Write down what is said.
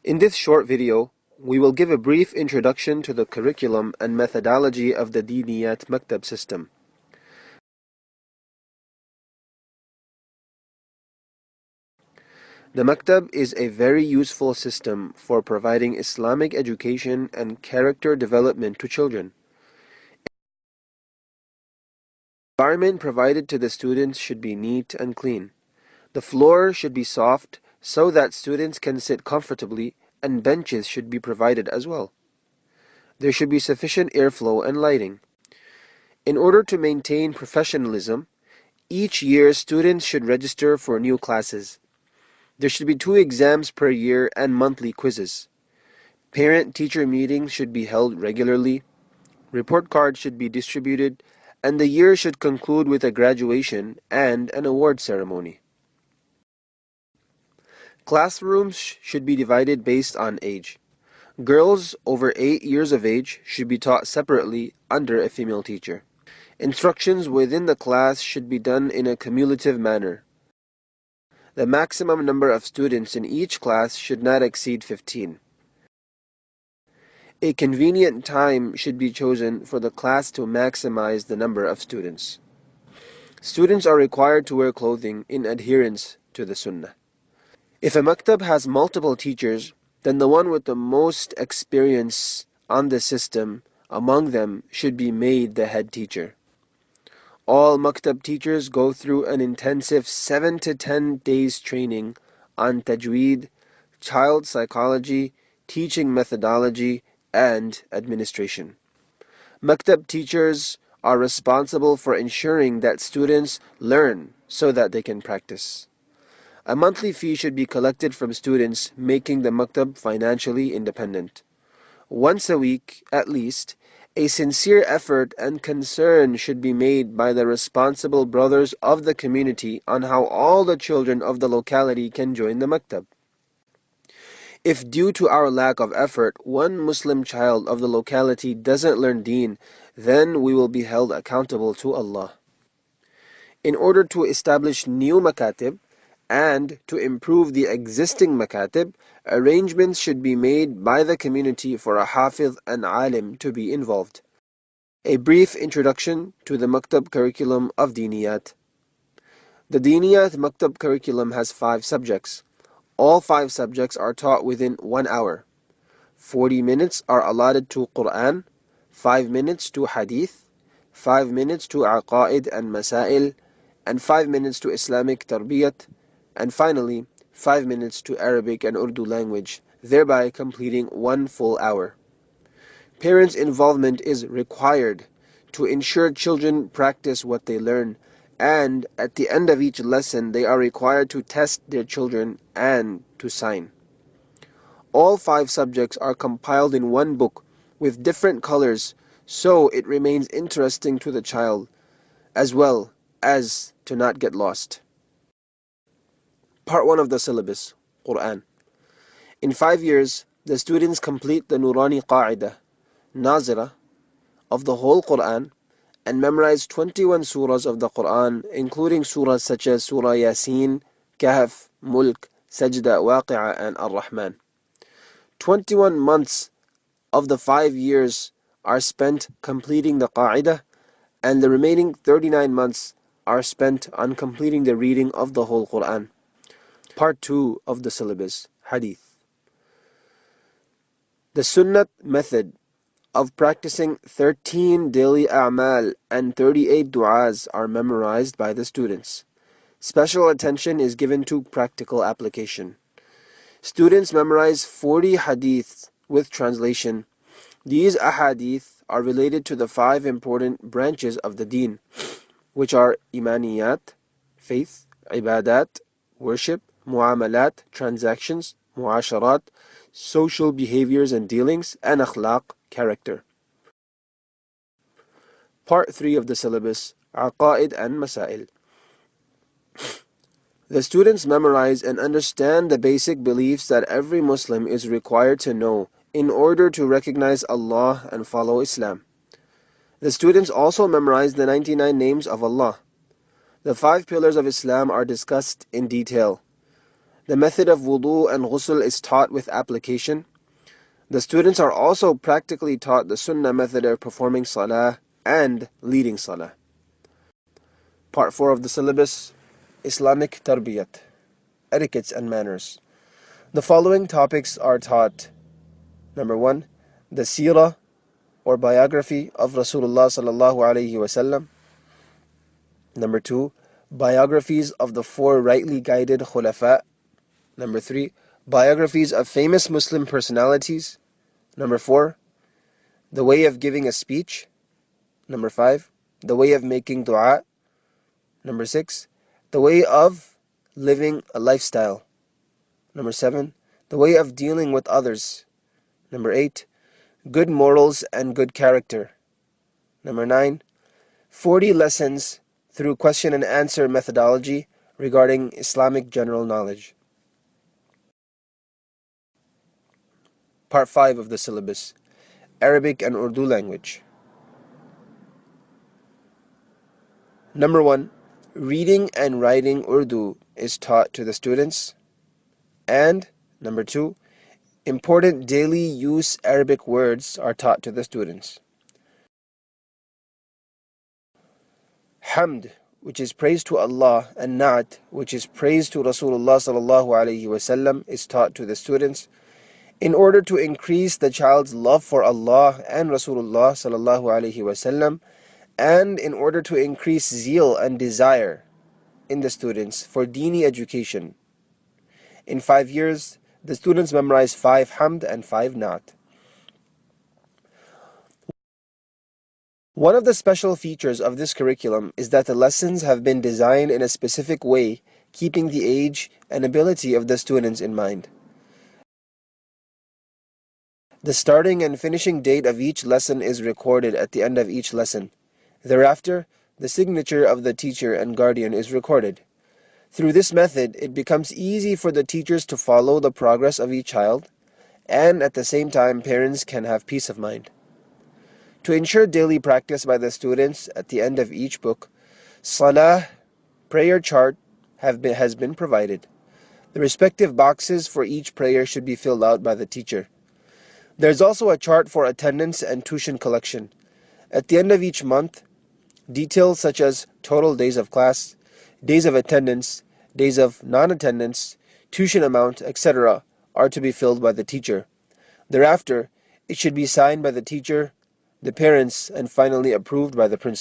In this short video, we will give a brief introduction to the curriculum and methodology of the Diniyat Maktab system. The Maktab is a very useful system for providing Islamic education and character development to children. The environment provided to the students should be neat and clean. The floor should be soft so that students can sit comfortably, and benches should be provided as well. There should be sufficient airflow and lighting. In order to maintain professionalism, each year students should register for new classes. There should be 2 exams per year and monthly quizzes. Parent-teacher meetings should be held regularly. Report cards should be distributed, and the year should conclude with a graduation and an award ceremony. Classrooms should be divided based on age. Girls over 8 years of age should be taught separately under a female teacher. Instructions within the class should be done in a cumulative manner. The maximum number of students in each class should not exceed 15. A convenient time should be chosen for the class to maximize the number of students. Students are required to wear clothing in adherence to the Sunnah. If a maktab has multiple teachers, then the one with the most experience on the system among them should be made the head teacher. All maktab teachers go through an intensive 7 to 10 days training on tajweed, child psychology, teaching methodology, and administration. Maktab teachers are responsible for ensuring that students learn so that they can practice. A monthly fee should be collected from students, making the maktab financially independent. Once a week, at least, a sincere effort and concern should be made by the responsible brothers of the community on how all the children of the locality can join the maktab. If due to our lack of effort, one Muslim child of the locality doesn't learn deen, then we will be held accountable to Allah. In order to establish new makatib, and to improve the existing makatib, arrangements should be made by the community for a hafiz and alim to be involved. A brief introduction to the maktab curriculum of Diniyat. The Diniyat maktab curriculum has 5 subjects. All 5 subjects are taught within 1 hour. 40 minutes are allotted to Quran, 5 minutes to Hadith, 5 minutes to Aqaid and Masail, and 5 minutes to Islamic Tarbiyat, and finally 5 minutes to Arabic and Urdu language, thereby completing 1 full hour. Parents' involvement is required to ensure children practice what they learn, and at the end of each lesson they are required to test their children and to sign. All 5 subjects are compiled in one book with different colors, so it remains interesting to the child, as well as to not get lost. Part 1 of the syllabus, Quran. In 5 years, the students complete the Nurani Qa'idah, Nazira, of the whole Quran, and memorize 21 surahs of the Quran, including surahs such as Surah Yasin, Kahf, Mulk, Sajda, Waqi'ah, and Ar-Rahman. 21 months of the 5 years are spent completing the Qa'idah, and the remaining 39 months are spent on completing the reading of the whole Quran. Part 2 of the syllabus, Hadith. The Sunnat method of practicing 13 daily a'mal and 38 du'as are memorized by the students. Special attention is given to practical application. Students memorize 40 hadiths with translation. These ahadith are related to the 5 important branches of the deen, which are imaniyat, faith, ibadat, worship, muamalat, transactions, muasharat, social behaviors and dealings, and akhlaq, character. Part 3 of the syllabus, Aqaid and Masail. The students memorize and understand the basic beliefs that every Muslim is required to know in order to recognize Allah and follow Islam. The students also memorize the 99 names of Allah. The 5 pillars of Islam are discussed in detail. The method of wudu and ghusl is taught with application. The students are also practically taught the sunnah method of performing salah and leading salah. Part 4 of the syllabus, Islamic Tarbiyat, Etiquettes and Manners. The following topics are taught. Number 1, the seerah or biography of Rasulullah sallallahu alaihi wasallam. Number 2, biographies of the 4 rightly guided khulafa. Number 3, biographies of famous Muslim personalities. Number 4, the way of giving a speech. Number 5, the way of making dua. Number 6, the way of living a lifestyle. Number 7, the way of dealing with others. Number 8, good morals and good character. Number 9, 40 lessons through question and answer methodology regarding Islamic general knowledge. Part 5 of the syllabus, Arabic and Urdu language. Number 1, reading and writing Urdu is taught to the students. And number 2, important daily use Arabic words are taught to the students. Hamd, which is praise to Allah, and Na'at, which is praise to Rasulullah sallallahu alaihi wasallam, is taught to the students in order to increase the child's love for Allah and Rasulullah sallallahu alaihi wasallam, and in order to increase zeal and desire in the students for Dini education. In 5 years, the students memorize 5 Hamd and 5 Na'at. One of the special features of this curriculum is that the lessons have been designed in a specific way, keeping the age and ability of the students in mind. The starting and finishing date of each lesson is recorded at the end of each lesson. Thereafter, the signature of the teacher and guardian is recorded. Through this method, it becomes easy for the teachers to follow the progress of each child, and at the same time, parents can have peace of mind. To ensure daily practice by the students at the end of each book, Salah prayer chart has been provided. The respective boxes for each prayer should be filled out by the teacher. There's also a chart for attendance and tuition collection. At the end of each month, details such as total days of class, days of attendance, days of non-attendance, tuition amount, etc. are to be filled by the teacher. Thereafter, it should be signed by the teacher, the parents, and finally approved by the principal.